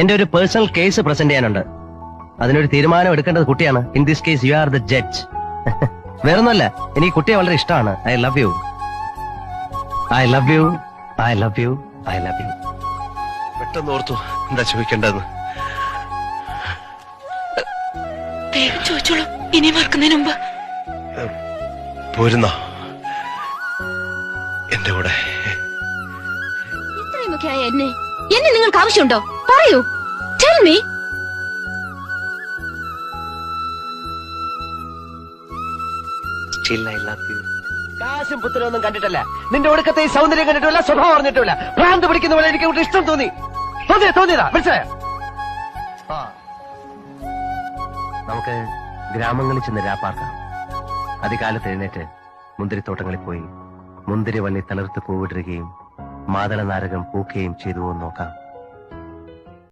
എന്റെ ഒരു personal case present ചെയ്യാനുണ്ട്. അതിനൊരു തീരുമാനം എടുക്കേണ്ടത് കുട്ടിയാണ്. In this case you are the judge. വേറൊന്നുമല്ല, എനിക്ക് കുട്ടിയെ വളരെ ഇഷ്ടമാണ്. I love you, I love you, I love you, I love you. പെട്ടെന്ന് ഓർത്തു എന്താ ചോദിക്കേണ്ടതെന്ന്. ചോദിച്ചോളൂ, ഇനി മറക്കുന്നതിന് മുമ്പ്. പോരുന്ന എന്റെ കൂടെ. ഇത്രയുമൊക്കെ ആയ എന്നെ നിങ്ങൾക്ക് ആവശ്യമുണ്ടോ? പറയൂ, tell me. Still I love you. കാശും പുത്തനൊന്നും കണ്ടിട്ടല്ല, നിന്റെ ഒടുക്കത്തെ ഈ സൗന്ദര്യം കണ്ടിട്ടില്ല, സ്വഭാവം അറിഞ്ഞിട്ടില്ല. ഭ്രാന്ത് പിടിക്കുന്ന പോലെ എനിക്ക് ഇവിടെ ഇഷ്ടം തോന്നിയതാ. മനസ്സിലായോ? നമുക്ക് ഗ്രാമങ്ങളിൽ ചെന്ന് രാപ്പാർക്കാം. അതികാലത്ത് എഴുന്നേറ്റ് മുന്തിരിത്തോട്ടങ്ങളിൽ പോയി മുന്തിരി വള്ളി തളർത്ത് പൂവിടുകയും മാതള നാരകം പൂക്കുകയും ചെയ്തുവോ നോക്കാം.